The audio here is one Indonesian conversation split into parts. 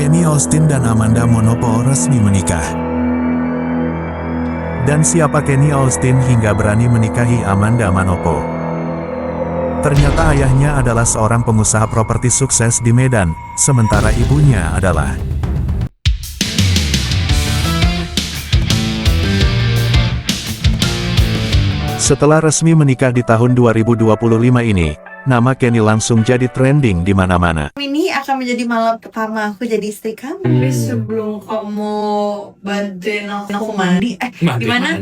Kenny Austin dan Amanda Manopo resmi menikah. Dan siapa Kenny Austin hingga berani menikahi Amanda Manopo? Ternyata ayahnya adalah seorang pengusaha properti sukses di Medan, sementara ibunya adalah Setelah resmi menikah di tahun 2025 ini, nama Kenny langsung jadi trending di mana-mana. Ini akan menjadi malam pertama aku jadi istri kamu. Tapi sebelum kamu bantuin aku mandi, gimana?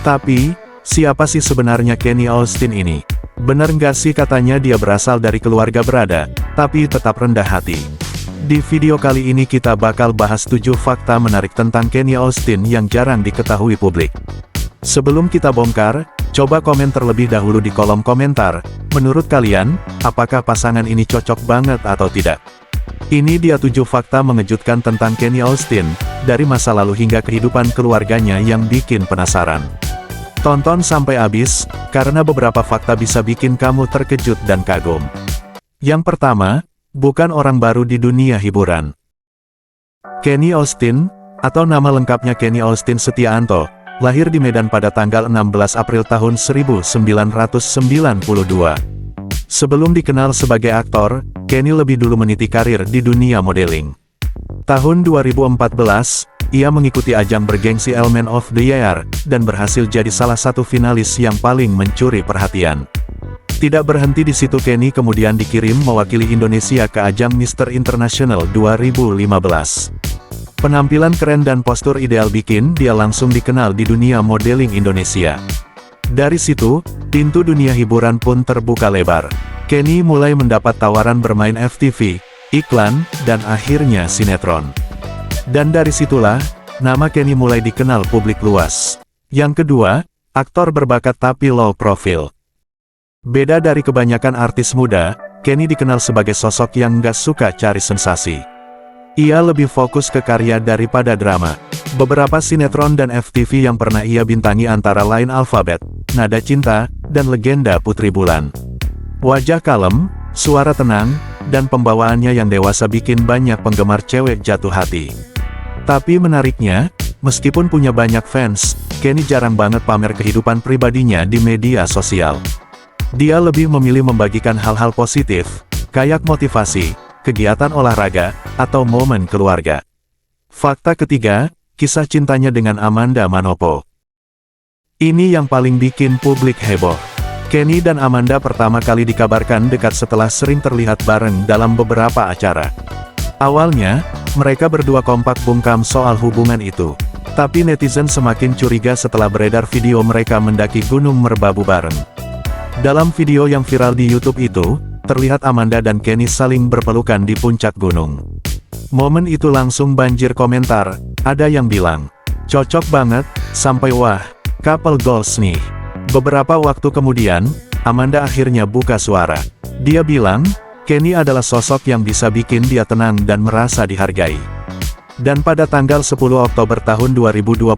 Tapi, siapa sih sebenarnya Kenny Austin ini? Bener nggak sih katanya dia berasal dari keluarga berada, tapi tetap rendah hati? Di video kali ini kita bakal bahas 7 fakta menarik tentang Kenny Austin yang jarang diketahui publik. Sebelum kita bongkar, coba komen terlebih dahulu di kolom komentar, menurut kalian, apakah pasangan ini cocok banget atau tidak? Ini dia 7 fakta mengejutkan tentang Kenny Austin, dari masa lalu hingga kehidupan keluarganya yang bikin penasaran. Tonton sampai habis, karena beberapa fakta bisa bikin kamu terkejut dan kagum. Yang pertama, bukan orang baru di dunia hiburan. Kenny Austin, atau nama lengkapnya Kenny Austin Setiaanto, lahir di Medan pada tanggal 16 April tahun 1992. Sebelum dikenal sebagai aktor, Kenny lebih dulu meniti karir di dunia modeling. Tahun 2014, ia mengikuti ajang bergengsi Element of the Year, dan berhasil jadi salah satu finalis yang paling mencuri perhatian. Tidak berhenti di situ, Kenny kemudian dikirim mewakili Indonesia ke ajang Mr. International 2015. Penampilan keren dan postur ideal bikin dia langsung dikenal di dunia modeling Indonesia. Dari situ, pintu dunia hiburan pun terbuka lebar. Kenny mulai mendapat tawaran bermain FTV, iklan, dan akhirnya sinetron. Dan dari situlah, nama Kenny mulai dikenal publik luas. Yang kedua, aktor berbakat tapi low profile. Beda dari kebanyakan artis muda, Kenny dikenal sebagai sosok yang nggak suka cari sensasi. Ia lebih fokus ke karya daripada drama. Beberapa sinetron dan FTV yang pernah ia bintangi antara lain Alfabet, Nada Cinta, dan Legenda Putri Bulan. Wajah kalem, suara tenang, dan pembawaannya yang dewasa bikin banyak penggemar cewek jatuh hati. Tapi menariknya, meskipun punya banyak fans, Kenny jarang banget pamer kehidupan pribadinya di media sosial. Dia lebih memilih membagikan hal-hal positif, kayak motivasi, kegiatan olahraga, atau momen keluarga. Fakta ketiga, kisah cintanya dengan Amanda Manopo. Ini yang paling bikin publik heboh. Kenny dan Amanda pertama kali dikabarkan dekat setelah sering terlihat bareng dalam beberapa acara. Awalnya, mereka berdua kompak bungkam soal hubungan itu. Tapi netizen semakin curiga setelah beredar video mereka mendaki Gunung Merbabu bareng. Dalam video yang viral di YouTube itu, terlihat Amanda dan Kenny saling berpelukan di puncak gunung. Momen itu langsung banjir komentar, ada yang bilang, cocok banget, sampai wah, couple goals nih. Beberapa waktu kemudian, Amanda akhirnya buka suara. Dia bilang, Kenny adalah sosok yang bisa bikin dia tenang dan merasa dihargai. Dan pada tanggal 10 Oktober tahun 2025,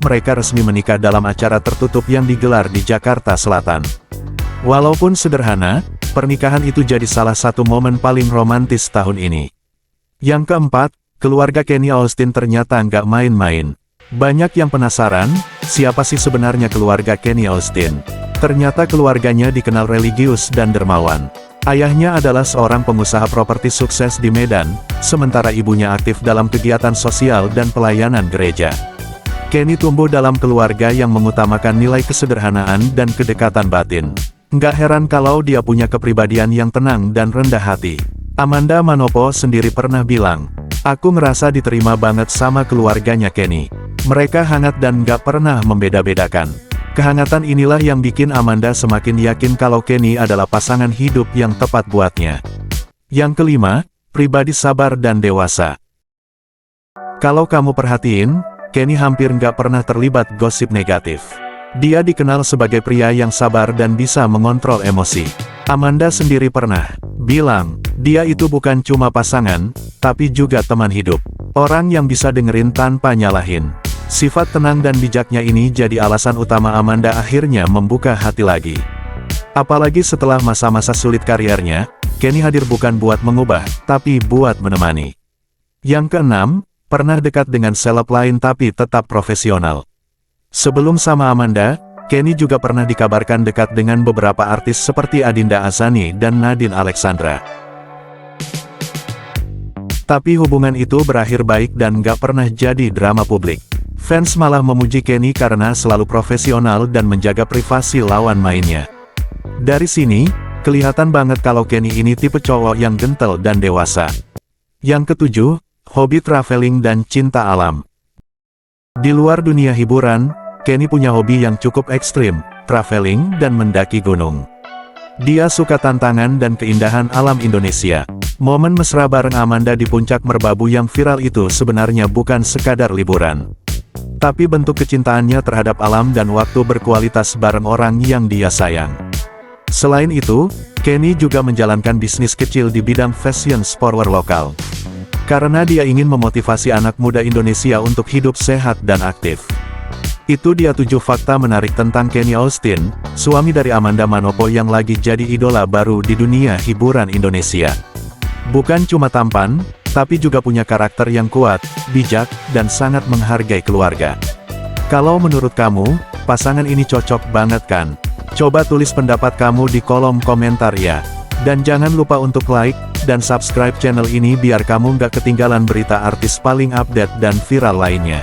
mereka resmi menikah dalam acara tertutup yang digelar di Jakarta Selatan. Walaupun sederhana, pernikahan itu jadi salah satu momen paling romantis tahun ini. Yang keempat, keluarga Kenny Austin ternyata nggak main-main. Banyak yang penasaran, siapa sih sebenarnya keluarga Kenny Austin? Ternyata keluarganya dikenal religius dan dermawan. Ayahnya adalah seorang pengusaha properti sukses di Medan, sementara ibunya aktif dalam kegiatan sosial dan pelayanan gereja. Kenny tumbuh dalam keluarga yang mengutamakan nilai kesederhanaan dan kedekatan batin. Nggak heran kalau dia punya kepribadian yang tenang dan rendah hati. Amanda Manopo sendiri pernah bilang, aku ngerasa diterima banget sama keluarganya Kenny. Mereka hangat dan nggak pernah membeda-bedakan. Kehangatan inilah yang bikin Amanda semakin yakin kalau Kenny adalah pasangan hidup yang tepat buatnya. Yang kelima, pribadi sabar dan dewasa. Kalau kamu perhatiin, Kenny hampir nggak pernah terlibat gosip negatif. Dia dikenal sebagai pria yang sabar dan bisa mengontrol emosi. Amanda sendiri pernah bilang, dia itu bukan cuma pasangan, tapi juga teman hidup. Orang yang bisa dengerin tanpa nyalahin. Sifat tenang dan bijaknya ini jadi alasan utama Amanda akhirnya membuka hati lagi. Apalagi setelah masa-masa sulit karirnya, Kenny hadir bukan buat mengubah, tapi buat menemani. Yang keenam, pernah dekat dengan seleb lain tapi tetap profesional. Sebelum sama Amanda, Kenny juga pernah dikabarkan dekat dengan beberapa artis seperti Adinda Azani dan Nadine Alexandra. Tapi hubungan itu berakhir baik dan gak pernah jadi drama publik. Fans malah memuji Kenny karena selalu profesional dan menjaga privasi lawan mainnya. Dari sini, kelihatan banget kalau Kenny ini tipe cowok yang gentle dan dewasa. Yang ketujuh, hobi traveling dan cinta alam. Di luar dunia hiburan, Kenny punya hobi yang cukup ekstrim, traveling dan mendaki gunung. Dia suka tantangan dan keindahan alam Indonesia. Momen mesra bareng Amanda di puncak Merbabu yang viral itu sebenarnya bukan sekadar liburan. Tapi bentuk kecintaannya terhadap alam dan waktu berkualitas bareng orang yang dia sayang. Selain itu, Kenny juga menjalankan bisnis kecil di bidang fashion sportwear lokal. Karena dia ingin memotivasi anak muda Indonesia untuk hidup sehat dan aktif. Itu dia 7 fakta menarik tentang Kenny Austin, suami dari Amanda Manopo yang lagi jadi idola baru di dunia hiburan Indonesia. Bukan cuma tampan, tapi juga punya karakter yang kuat, bijak, dan sangat menghargai keluarga. Kalau menurut kamu, pasangan ini cocok banget kan? Coba tulis pendapat kamu di kolom komentar ya. Dan jangan lupa untuk like, dan subscribe channel ini biar kamu nggak ketinggalan berita artis paling update dan viral lainnya.